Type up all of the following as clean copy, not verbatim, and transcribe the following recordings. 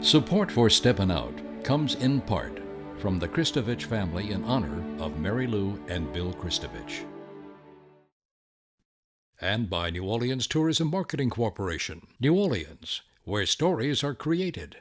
Support for Steppin Out comes in part from the Kristovich family in honor of Mary Lou and Bill Kristovich. And by New Orleans Tourism Marketing Corporation, New Orleans, where stories are created.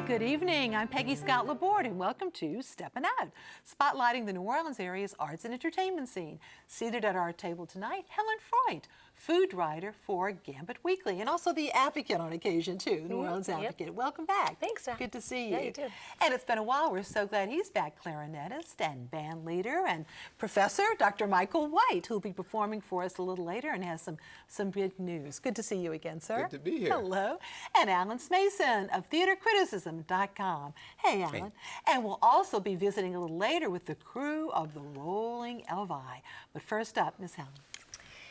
Good evening, I'm Peggy Scott Laborde and welcome to Steppin Out, spotlighting the New Orleans area's arts and entertainment scene. Seated at our table tonight, Helen Freund, food writer for Gambit Weekly and also the advocate on occasion too, New Orleans Advocate. Yep. Welcome back. Thanks, Dad. Good to see you. Yeah, you too. And it's been a while, we're so glad he's back, clarinetist and band leader and professor, Dr. Michael White, who'll be performing for us a little later and has some big news. Good to see you again, sir. Good to be here. Hello. And Alan Smason of theatercriticism.com. Hey, Alan. Hey. And we'll also be visiting a little later with the crew of the Rolling Elvi. But first up, Miss Helen.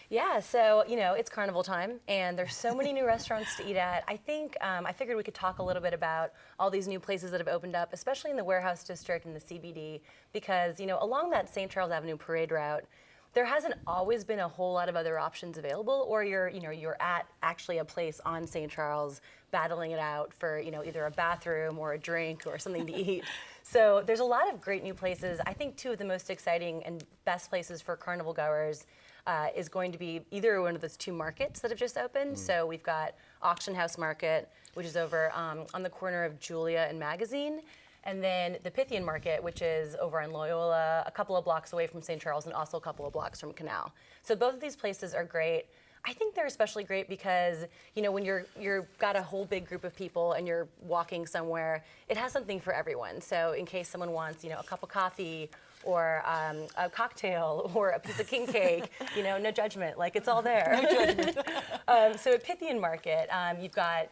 Yeah, so, you know, it's carnival time, and there's so many new restaurants to eat at. I think, I figured we could talk a little bit about all these new places that have opened up, especially in the Warehouse District and the CBD, because, you know, along that Saint Charles Avenue parade route, there hasn't always been a whole lot of other options available, or you're at actually a place on St. Charles battling it out for, you know, either a bathroom or a drink or something to eat. So there's a lot of great new places. I think two of the most exciting and best places for carnival goers is going to be either one of those two markets that have just opened. So we've got Auction House Market, which is over on the corner of Julia and Magazine, and then the Pythian Market, which is over on Loyola, a couple of blocks away from St. Charles and also a couple of blocks from Canal. So both of these places are great. I think they're especially great because, you know, when you're got a whole big group of people and you're walking somewhere, it has something for everyone. So in case someone wants, you know, a cup of coffee or a cocktail or a piece of king cake, you know, no judgment, like it's all there. No judgment. So at Pythian Market, we've got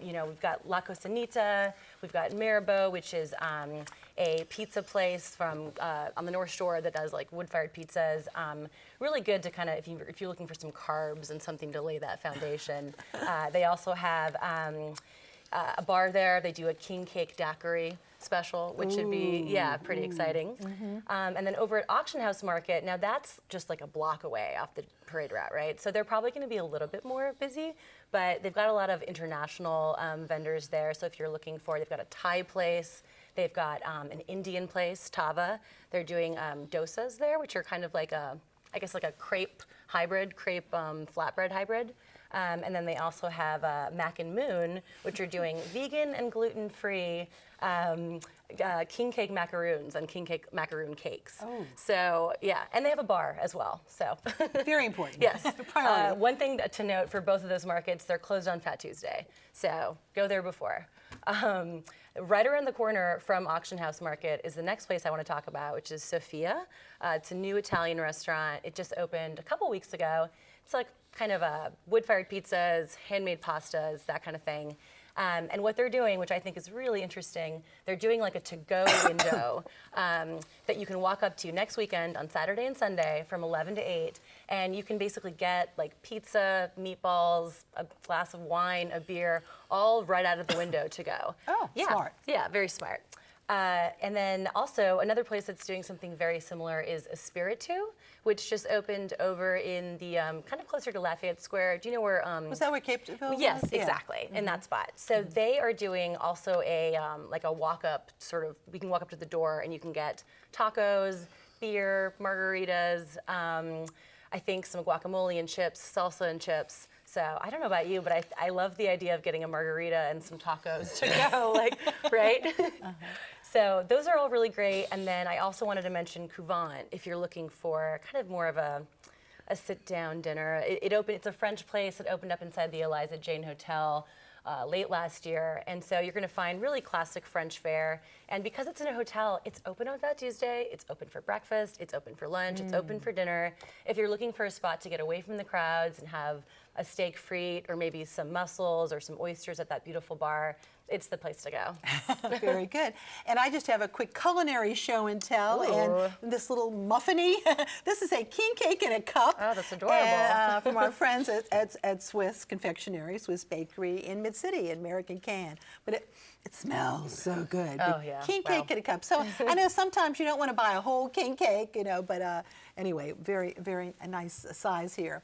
La Cocinita, we've got Mirabeau, which is a pizza place from on the North Shore that does like wood-fired pizzas. Really good to kind of, if you're looking for some carbs and something to lay that foundation. They also have a bar there. They do a king cake daiquiri special, which should be, pretty exciting. And then over at Auction House Market, now that's just like a block away off the parade route, right? So they're probably going to be a little bit more busy, but they've got a lot of international vendors there. So if you're looking for, they've got a Thai place, they've got an Indian place, Tava. They're doing dosas there, which are kind of like I guess like a crepe hybrid, flatbread hybrid. And then they also have Mac and Moon, which are doing vegan and gluten-free king cake macaroons and king cake macaroon cakes. Oh. So yeah, and they have a bar as well. So very important. Yes. One thing to note for both of those markets, they're closed on Fat Tuesday. So go there before. Right around the corner from Auction House Market is the next place I want to talk about, which is Sophia. It's a new Italian restaurant. It just opened a couple weeks ago. It's like kind of wood-fired pizzas, handmade pastas, that kind of thing. And what they're doing, which I think is really interesting, they're doing like a to-go window that you can walk up to next weekend on Saturday and Sunday from 11 to 8. And you can basically get like pizza, meatballs, a glass of wine, a beer, all right out of the window to go. Oh, yeah. Smart. Yeah, very smart. And then also another place that's doing something very similar is Espiritu, which just opened over in the kind of closer to Lafayette Square. Do you know where? Was that where Cape Deville was? Yes, exactly, in that spot. So they are doing also a like a walk-up sort of. We can walk up to the door and you can get tacos, beer, margaritas. I think some guacamole and chips, salsa and chips. So I don't know about you, but I love the idea of getting a margarita and some tacos to go, like, right? So those are all really great. And then I also wanted to mention Couvent if you're looking for kind of more of a sit-down dinner. It's a French place. It opened up inside the Eliza Jane Hotel late last year. And so you're going to find really classic French fare. And because it's in a hotel, it's open on Fat Tuesday. It's open for breakfast. It's open for lunch. It's open for dinner. If you're looking for a spot to get away from the crowds and have a steak frite or maybe some mussels or some oysters at that beautiful bar, it's the place to go. Very good. And I just have a quick culinary show and tell. Ooh. And this little muffiny, this is a king cake in a cup. Oh, that's adorable. And, from our friends at Swiss Confectionery, Swiss Bakery in Mid-City in American Can. But it smells so good. Oh, yeah. King Wow. cake in a cup. So I know sometimes you don't want to buy a whole king cake, you know, but anyway, very, very nice size here.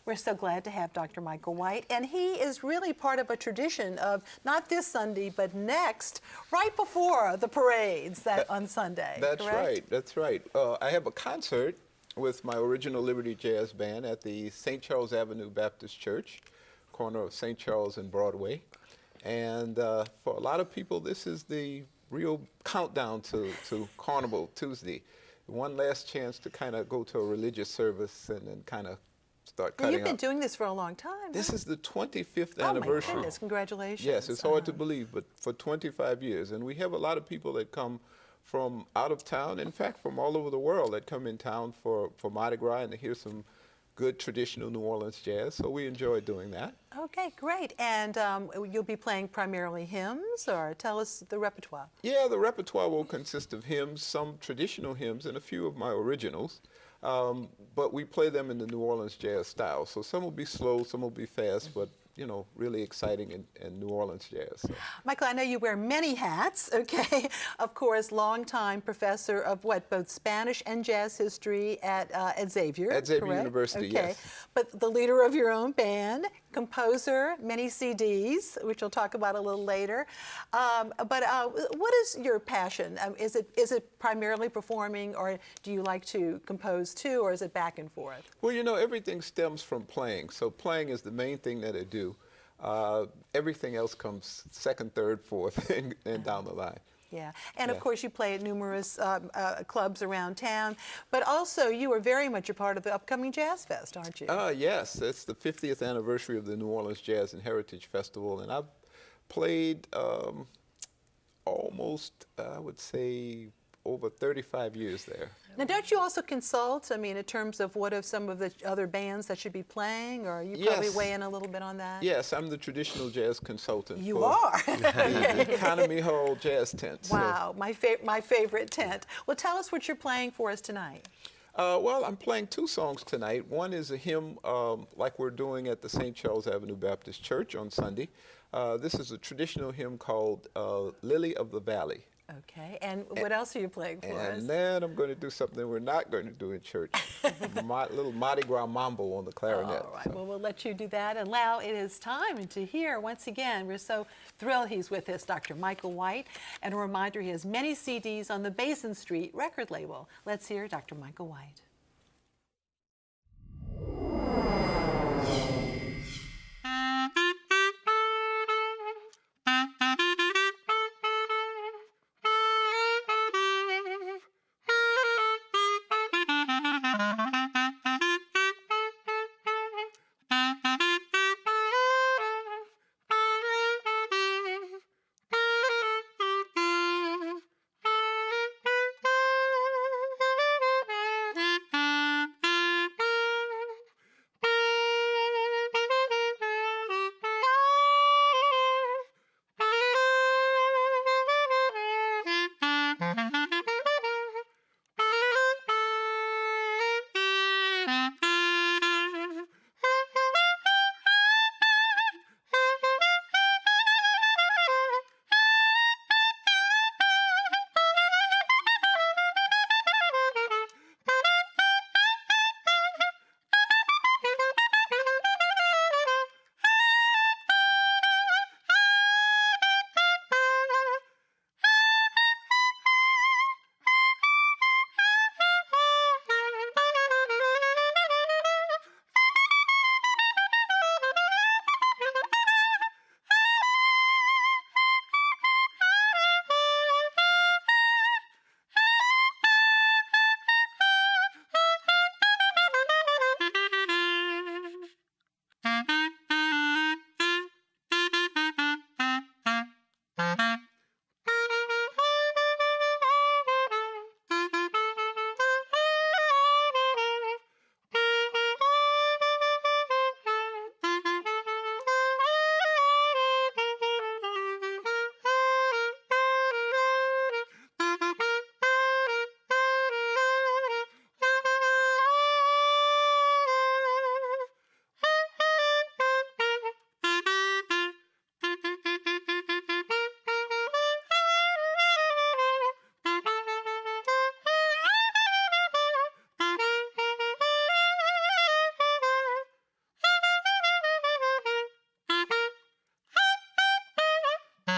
We're so glad to have Dr. Michael White, and he is really part of a tradition of not this Sunday, but next, right before the parades on Sunday. That's correct? right. That's right. I have a concert with my original Liberty Jazz Band at the Saint Charles Avenue Baptist Church, corner of Saint Charles and Broadway. And for a lot of people, this is the real countdown to Carnival Tuesday. One last chance to kind of go to a religious service and then kind of start Now, cutting you've been up. doing this for a long time. This huh? is the 25th Oh, my anniversary. goodness, congratulations. Yes, it's hard to believe, but for 25 years. And we have a lot of people that come from out of town, in fact, from all over the world that come in town for Mardi Gras and to hear some good traditional New Orleans jazz. So we enjoy doing that. Okay, great. And you'll be playing primarily hymns, or tell us the repertoire. Yeah, the repertoire will consist of hymns, some traditional hymns, and a few of my originals. But we play them in the New Orleans jazz style. So some will be slow, some will be fast, but you know, really exciting in New Orleans jazz. So. Michael, I know you wear many hats, okay? Of course, longtime professor of what, both Spanish and jazz history at Xavier, At Xavier correct? University, okay. yes. But the leader of your own band, composer, many CDs, which we'll talk about a little later. But what is your passion? Is it primarily performing, or do you like to compose too, or is it back and forth? Well, you know, everything stems from playing. So playing is the main thing that I do. Everything else comes second, third, fourth, and down the line. Yeah, and of Yeah. course you play at numerous clubs around town, but also you are very much a part of the upcoming Jazz Fest, aren't you? Yes, it's the 50th anniversary of the New Orleans Jazz and Heritage Festival, and I've played almost, I would say, over 35 years there. Now, don't you also consult, I mean, in terms of what are some of the other bands that should be playing, or you probably Yes. weigh in a little bit on that? Yes, I'm the traditional jazz consultant. You for are? the Economy Hall Jazz Tent. So, Wow, my favorite tent. Well, tell us what you're playing for us tonight. well, I'm playing two songs tonight. One is a hymn like we're doing at the Saint Charles Avenue Baptist Church on Sunday. This is a traditional hymn called Lily of the Valley. Okay, and what else are you playing for us? And then I'm going to do something we're not going to do in church, little Mardi Gras mambo on the clarinet. All right, So. well, we'll let you do that. And now it is time to hear, once again, we're so thrilled he's with us, Dr. Michael White. And a reminder, he has many CDs on the Basin Street record label. Let's hear Dr. Michael White.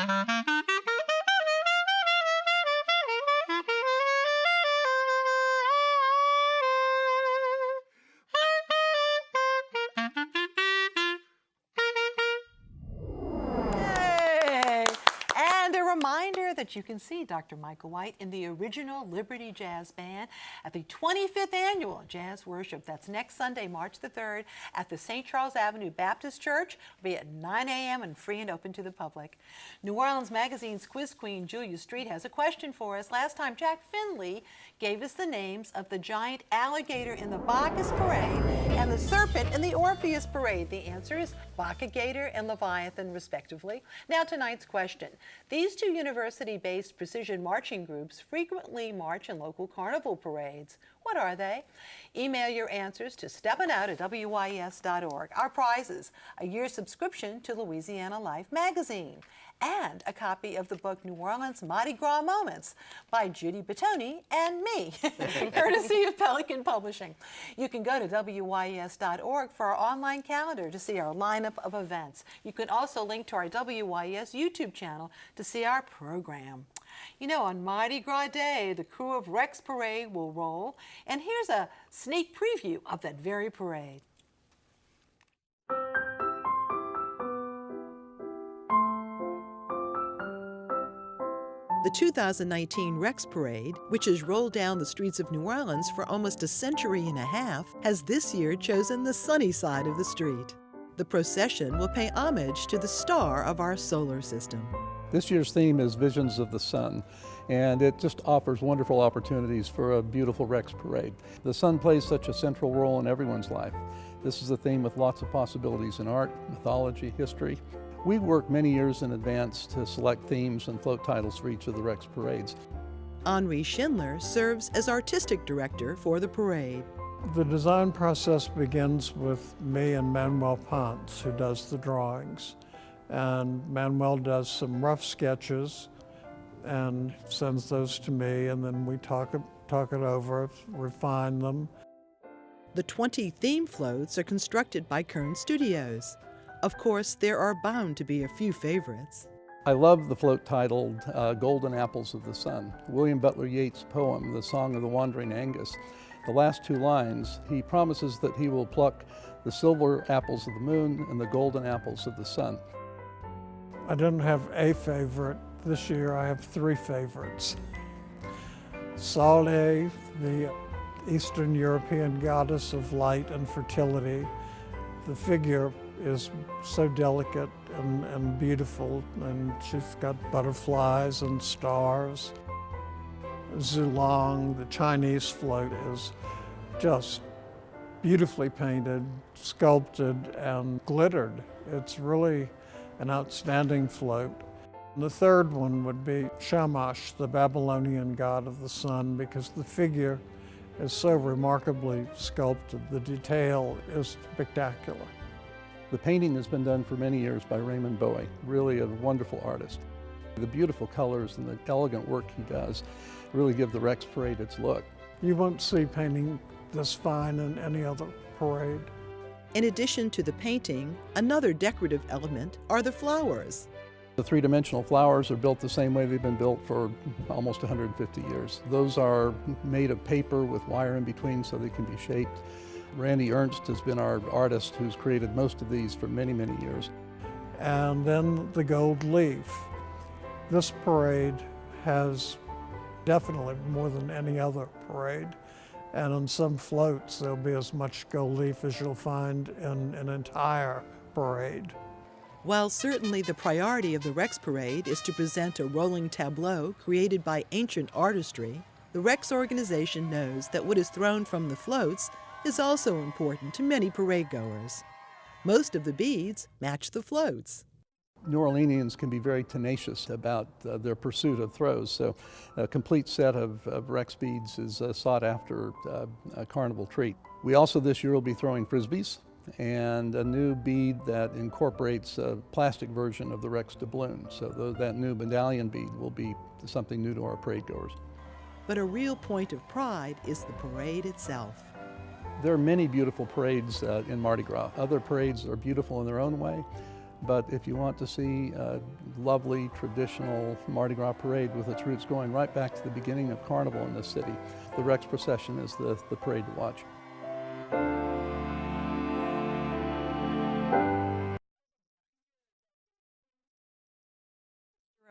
Yay! And a reminder that you can see Dr. Michael White in the original Liberty Jazz Band at the 25th Annual Jazz Worship. That's next Sunday, March the 3rd, at the Saint Charles Ave Baptist Church. It'll be at 9 a.m. and free and open to the public. New Orleans Magazine's quiz queen, Julia Street, has a question for us. Last time, Jack Finley gave us the names of the giant alligator in the Bacchus Parade and the serpent in the Orpheus Parade. The answer is Bacchagator and Leviathan, respectively. Now, tonight's question. These two university-based precision marching groups frequently march in local carnival parades. What are they? Email your answers to steppinout@wyes.org. Our prizes: a year's subscription to Louisiana Life magazine and a copy of the book New Orleans Mardi Gras Moments by Judy Batoni and me, courtesy of Pelican Publishing. You can go to WYES.org for our online calendar to see our lineup of events. You can also link to our WYES YouTube channel to see our program. You know, on Mardi Gras Day, the crew of Rex Parade will roll, and here's a sneak preview of that very parade. The 2019 Rex Parade, which has rolled down the streets of New Orleans for almost a century and a half, has this year chosen the sunny side of the street. The procession will pay homage to the star of our solar system. This year's theme is Visions of the Sun, and it just offers wonderful opportunities for a beautiful Rex Parade. The sun plays such a central role in everyone's life. This is a theme with lots of possibilities in art, mythology, history. We work many years in advance to select themes and float titles for each of the Rex Parades. Henri Schindler serves as artistic director for the parade. The design process begins with me and Manuel Ponce, who does the drawings. And Manuel does some rough sketches and sends those to me, and then we talk it over, refine them. The 20 theme floats are constructed by Kern Studios. Of course, there are bound to be a few favorites. I love the float titled Golden Apples of the Sun, William Butler Yeats' poem, The Song of the Wandering Angus. The last two lines, he promises that he will pluck the silver apples of the moon and the golden apples of the sun. I didn't have a favorite. This year I have three favorites. Salé, the Eastern European goddess of light and fertility. The figure is so delicate and beautiful, and she's got butterflies and stars. Zulong, the Chinese float, is just beautifully painted, sculpted, and glittered. It's really an outstanding float. And the third one would be Shamash, the Babylonian god of the sun, because the figure is so remarkably sculpted. The detail is spectacular. The painting has been done for many years by Raymond Bowie, really a wonderful artist. The beautiful colors and the elegant work he does really give the Rex Parade its look. You won't see painting this fine in any other parade. In addition to the painting, another decorative element are the flowers. The three-dimensional flowers are built the same way they've been built for almost 150 years. Those are made of paper with wire in between so they can be shaped. Randy Ernst has been our artist who's created most of these for many, many years. And then the gold leaf. This parade has definitely more than any other parade. And on some floats, there'll be as much gold leaf as you'll find in an entire parade. While certainly the priority of the Rex Parade is to present a rolling tableau created by ancient artistry, the Rex organization knows that what is thrown from the floats is also important to many parade goers. Most of the beads match the floats. New Orleanians can be very tenacious about their pursuit of throws, so a complete set of Rex beads is a sought-after carnival treat. We also this year will be throwing Frisbees and a new bead that incorporates a plastic version of the Rex doubloon, so that new medallion bead will be something new to our parade goers. But a real point of pride is the parade itself. There are many beautiful parades in Mardi Gras. Other parades are beautiful in their own way. But if you want to see a lovely traditional Mardi Gras parade with its roots going right back to the beginning of Carnival in this city, the Rex procession is the parade to watch.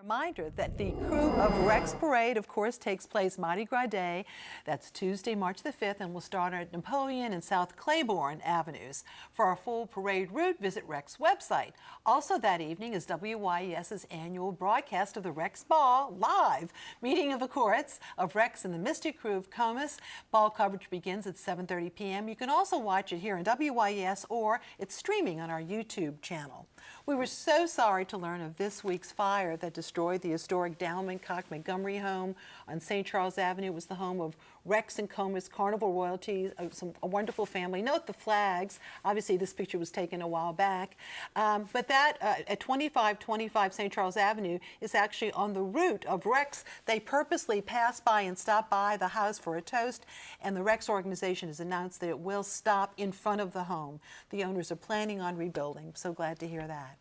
Reminder that the Crew of Rex Parade, of course, takes place Mardi Gras Day. That's Tuesday, March the 5th, and will start at Napoleon and South Claiborne Avenues. For our full parade route, visit Rex website. Also that evening is WYES's annual broadcast of the Rex Ball live, meeting of the courts of Rex and the Mystic Crew of Comus. Ball coverage begins at 7:30 p.m. You can also watch it here in WYES, or it's streaming on our YouTube channel. We were so sorry to learn of this week's fire that destroyed the historic Dowman Cock Montgomery home on Saint Charles Avenue. It was the home of Rex and Comus Carnival royalties, a wonderful family. Note the flags. Obviously, this picture was taken a while back. But that at 2525 Saint Charles Avenue is actually on the route of Rex. They purposely passed by and stopped by the house for a toast, and the Rex organization has announced that it will stop in front of the home. The owners are planning on rebuilding. So glad to hear that.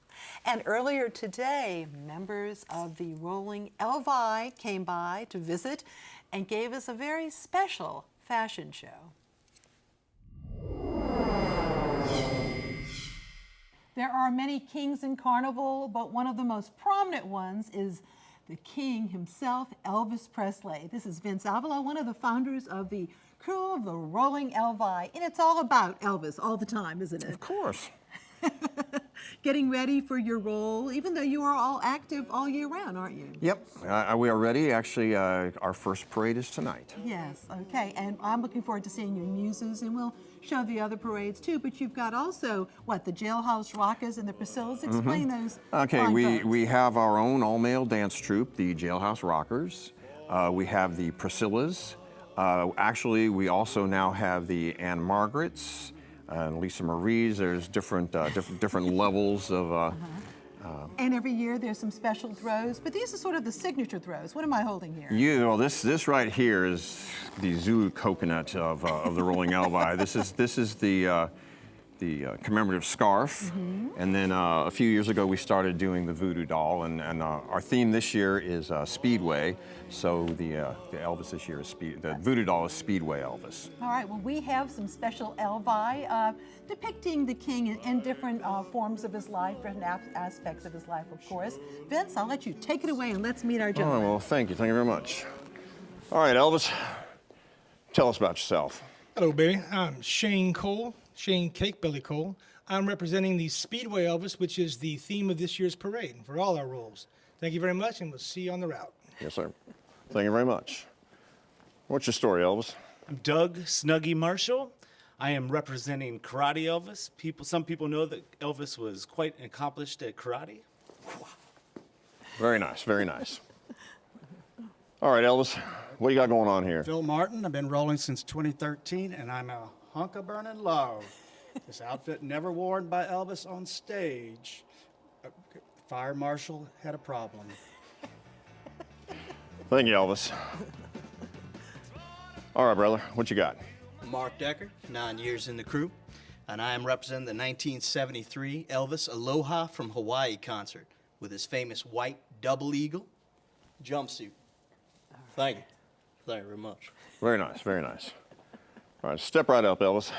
And earlier today, members of the Rolling Elvi came by to visit and gave us a very special fashion show. There are many kings in Carnival, but one of the most prominent ones is the king himself, Elvis Presley. This is Vince Avila, one of the founders of the Crew of the Rolling Elvi, and it's all about Elvis all the time, isn't it? Of course. Getting ready for your role, even though you are all active all year round, aren't you? Yep, we are ready. Actually, our first parade is tonight. Yes, okay, and I'm looking forward to seeing your muses, and we'll show the other parades too, but you've got also, what, the Jailhouse Rockers and the Priscillas? Explain those. Okay, fine we folks. have our own all-male dance troupe, the Jailhouse Rockers. We have the Priscillas. Actually, we also now have the Ann Margarets and Lisa Marie's. There's different levels of. And every year there's some special throws, but these are sort of the signature throws. What am I holding here? Well, this right here is the Zulu coconut of the Rolling Elvi. This is the commemorative scarf, and then a few years ago we started doing the voodoo doll, and our theme this year is Speedway. So the Elvis this year is the voodoo doll is Speedway Elvis. All right, well, we have some special Elvi depicting the king in different forms of his life, different aspects of his life, of course. Vince, I'll let you take it away and let's meet our gentlemen. Oh, well, thank you very much. All right, Elvis, tell us about yourself. Hello, baby. I'm Shane Cole, Shane Cake Belly Cole. I'm representing the Speedway Elvis, which is the theme of this year's parade for all our roles. Thank you very much, and we'll see you on the route. Yes, sir. Thank you very much. What's your story, Elvis? I'm Doug Snuggy Marshall. I am representing Karate Elvis. Some people know that Elvis was quite accomplished at karate. Very nice, very nice. All right, Elvis, what you got going on here? Phil Martin. I've been rolling since 2013, and I'm a hunk of burning love. This outfit never worn by Elvis on stage. Fire marshal had a problem. Thank you, Elvis. All right, brother, what you got? Mark Decker, 9 years in the crew, and I am representing the 1973 Elvis Aloha from Hawaii concert with his famous white double eagle jumpsuit. Thank you. Thank you very much. Very nice, very nice. All right, step right up, Elvis.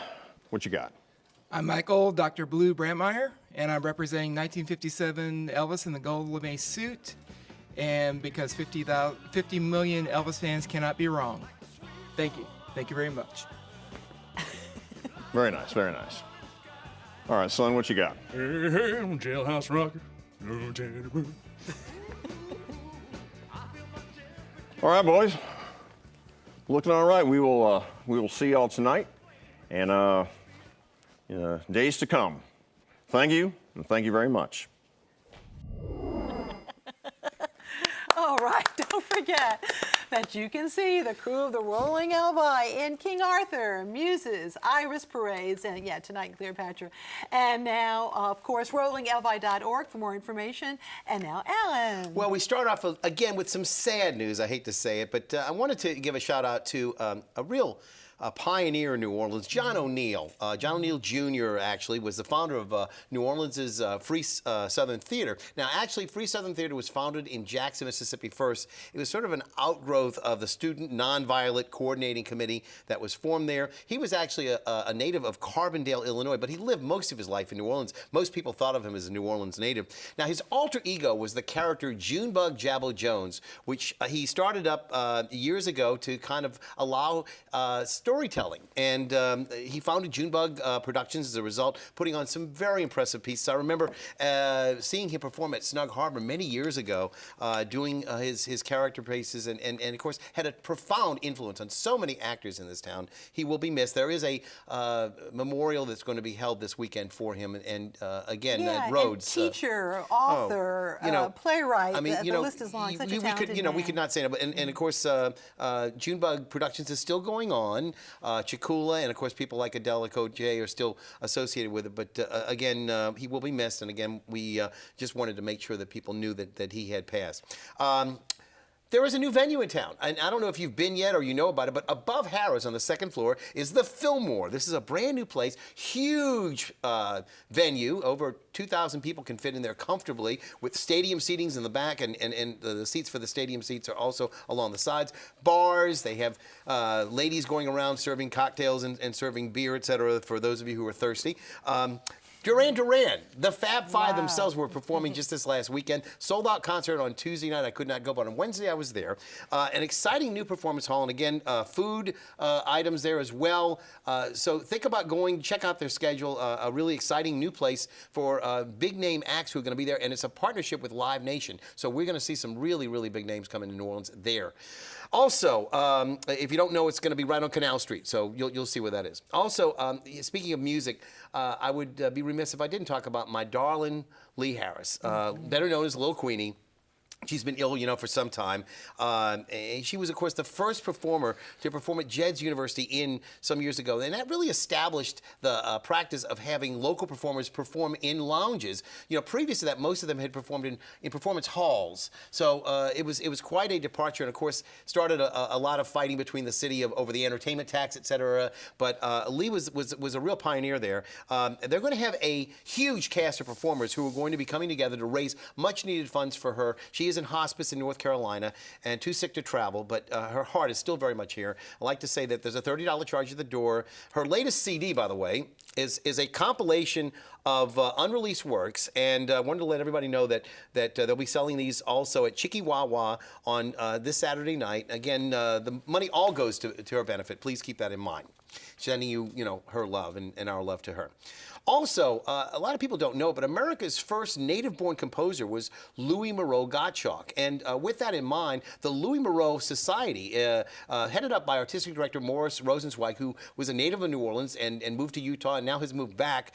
What you got? I'm Michael, Dr. Blue Brandmeier, and I'm representing 1957 Elvis in the gold lame suit. And because 50 million Elvis fans cannot be wrong. Thank you. Thank you very much. Very nice, very nice. All right, son, what you got? Hey, hey, I'm Jailhouse Rocker. All right, boys. Looking all right. We will see y'all tonight, and days to come. Thank you, and thank you very much. All right, don't forget that you can see the Crew of the Rolling Elvi in King Arthur, Muses, Iris Parades, and yeah, tonight Cleopatra. And now, of course, rollingelvi.org for more information. And now, Alan. Well, we start off again with some sad news. I hate to say it, but I wanted to give a shout out to a real a pioneer in New Orleans, John O'Neill. John O'Neill Jr. actually was the founder of New Orleans' Free Southern Theater. Now, actually, Free Southern Theater was founded in Jackson, Mississippi first. It was sort of an outgrowth of the Student Nonviolent Coordinating Committee that was formed there. He was actually a native of Carbondale, Illinois, but he lived most of his life in New Orleans. Most people thought of him as a New Orleans native. Now, his alter ego was the character Junebug Jabbo Jones, which he started up years ago to kind of allow storytelling. And he founded Junebug Productions as a result, putting on some very impressive pieces. I remember seeing him perform at Snug Harbor many years ago, doing his character pieces, and of course had a profound influence on so many actors in this town. He will be missed. There is a memorial that's going to be held this weekend for him, and again, at Rhodes. Teacher, author, playwright. I mean, the list is long. Such a talented man. We could not say it, but and of course, Junebug Productions is still going on. Chicula, and of course, people like Adela J are still associated with it. But again, he will be missed, and again, we just wanted to make sure that people knew that he had passed. There is a new venue in town, and I don't know if you've been yet or you know about it, but above Harris on the second floor is the Fillmore. This is a brand new place, huge venue. Over 2,000 people can fit in there comfortably with stadium seatings in the back, and the seats for the stadium seats are also along the sides. Bars, they have ladies going around serving cocktails and serving beer, etc., for those of you who are thirsty. Duran Duran, the Fab Five themselves were performing just this last weekend. Sold out concert on Tuesday night. I could not go, but on Wednesday I was there. An exciting new performance hall, and again, food items there as well. So think about going, check out their schedule. A really exciting new place for big name acts who are going to be there, and it's a partnership with Live Nation. So we're going to see some really, really big names coming to New Orleans there. Also, if you don't know, it's going to be right on Canal Street, so you'll see where that is. Also, speaking of music, I would be remiss if I didn't talk about my darling Leigh Harris, better known as Lil Queenie. She's been ill, for some time. And she was, of course, the first performer to perform at Jed's University some years ago. And that really established the practice of having local performers perform in lounges. Previous to that, most of them had performed in performance halls. So it was quite a departure, and of course started a lot of fighting between the city over the entertainment tax, et cetera. But Leigh was a real pioneer there. They're going to have a huge cast of performers who are going to be coming together to raise much-needed funds for her. She is in hospice in North Carolina and too sick to travel, but her heart is still very much here. I like to say that there's a $30 charge at the door. Her latest CD, by the way, is a compilation of unreleased works, and I wanted to let everybody know that they'll be selling these also at Chicky Wawa on this Saturday night. Again, the money all goes to her benefit. Please keep that in mind. Sending you, her love and our love to her. Also, a lot of people don't know, but America's first native-born composer was Louis Moreau Gottschalk. And with that in mind, the Louis Moreau Society, headed up by artistic director Morris Rosenzweig, who was a native of New Orleans and moved to Utah and now has moved back,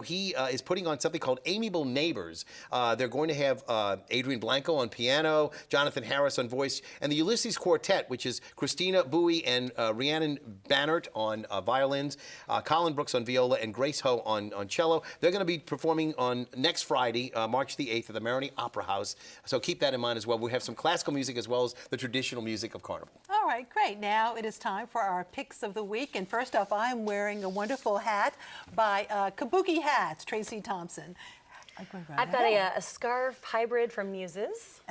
he is putting on something called Amiable Neighbors. They're going to have Adrian Blanco on piano, Jonathan Harris on voice, and the Ulysses Quartet, which is Christina Bowie and Rhiannon Bannert on violins, Colin Brooks on viola, and Grace Ho on cello. They're going to be performing on next Friday, March the 8th at the Marigny Opera House. So keep that in mind as well. We have some classical music as well as the traditional music of Carnival. All right, great. Now it is time for our picks of the week. And first off, I am wearing a wonderful hat by Kabuki Hats, Tracy Thompson. I've got a scarf hybrid from Muses.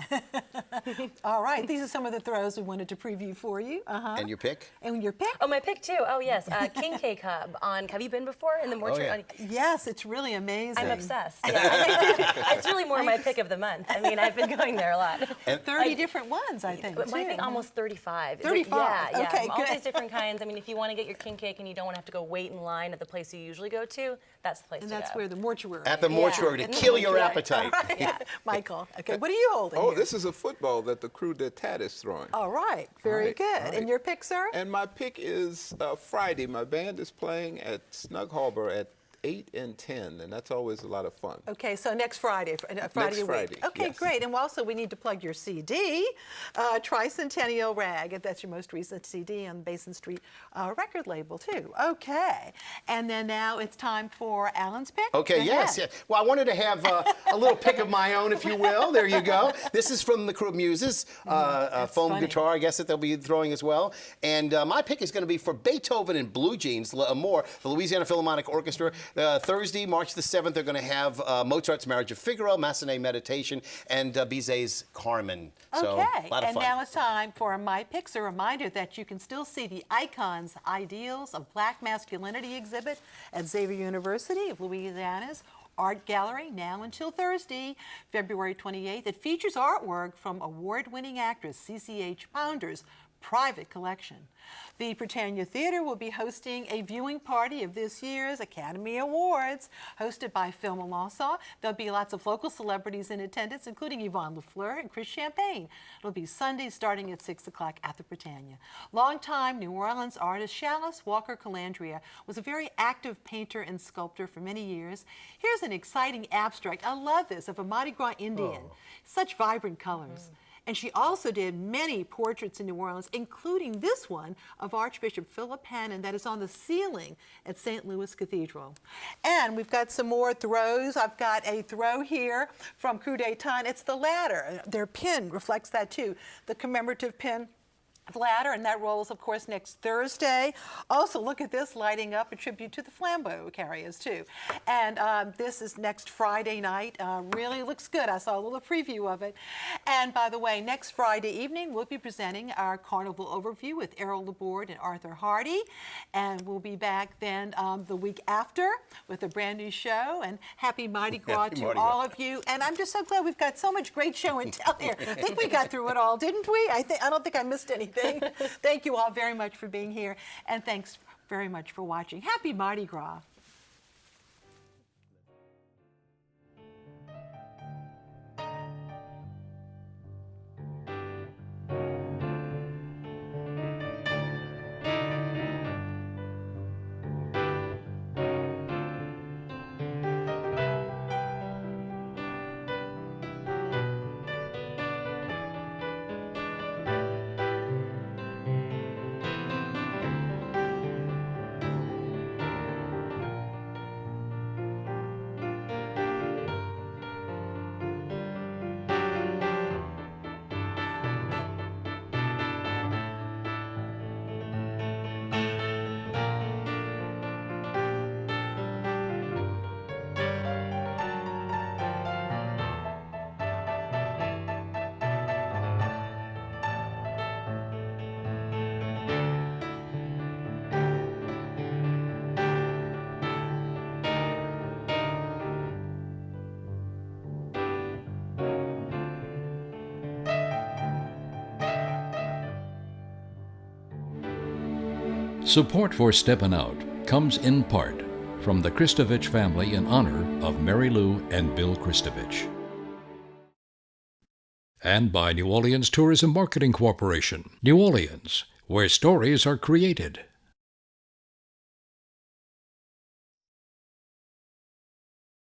All right, these are some of the throws we wanted to preview for you. And your pick? And your pick? Oh, my pick too. Oh, yes. King Cake Hub have you been before in the mortuary? Oh, yeah. Yes, it's really amazing. I'm obsessed. Yeah. It's really more my pick of the month. I mean, I've been going there a lot. And 30 different ones, I think. I think almost 35. 35. Yeah. Okay, all good. these different kinds. I mean, if you want to get your king cake and you don't want to have to go wait in line at the place you usually go to, that's the place to go. And that's where the mortuary. At the mortuary to kill your appetite. Right. Yeah. Michael, okay, what are you holding here? This is a football that the Crew de Tat is throwing. All right, very good. Right. And your pick, sir? And my pick is Friday. My band is playing at Snug Harbor at 8 and 10, and that's always a lot of fun. Okay, so next Friday, Friday a week. Friday, Okay, yes. great. And also we need to plug your CD, Tricentennial Rag. That's your most recent CD on Basin Street record label too. Okay, and then now it's time for Alan's pick. Okay, yes. Well, I wanted to have a little pick of my own, if you will. There you go. This is from the Crew of Muses, foam funny. guitar, I guess, that they'll be throwing as well. And my pick is going to be for Beethoven and Blue Jeans, more, the Louisiana Philharmonic Orchestra. Thursday, March the 7th, they're going to have Mozart's Marriage of Figaro, Massenet Meditation, and Bizet's Carmen. So, Okay, a lot of and fun. now it's time for my picks. A reminder that you can still see the Icons, Ideals of Black Masculinity exhibit at Xavier University of Louisiana's Art Gallery, now until Thursday, February 28th. It features artwork from award-winning actress CCH Pounder's private collection. The Britannia Theater will be hosting a viewing party of this year's Academy Awards, hosted by Film Alanson. There'll be lots of local celebrities in attendance, including Yvonne Lafleur and Chris Champagne. It'll be Sunday starting at 6 o'clock at the Britannia. Longtime New Orleans artist Challis Walker Calandria was a very active painter and sculptor for many years. Here's an exciting abstract, I love this, of a Mardi Gras Indian. Such vibrant colors. And she also did many portraits in New Orleans, including this one of Archbishop Philip Hannon that is on the ceiling at St. Louis Cathedral. And we've got some more throws. I've got a throw here from Coup d'Etat. It's the ladder. Their pin reflects that too, the commemorative pin. Ladder, and that rolls, of course, next Thursday. Also, look at this lighting up, a tribute to the flambeau carriers, too. And this is next Friday night. Really looks good. I saw a little preview of it. And by the way, next Friday evening, we'll be presenting our carnival overview with Errol Laborde and Arthur Hardy. And we'll be back then the week after with a brand new show. And happy Mardi Gras to all of you. And I'm just so glad we've got so much great show and tell here. I think we got through it all, didn't we? I don't think I missed anything. Thank you all very much for being here, and thanks very much for watching. Happy Mardi Gras. Support for Steppin Out comes in part from the Kristovich family in honor of Mary Lou and Bill Kristovich. And by New Orleans Tourism Marketing Corporation, New Orleans, where stories are created.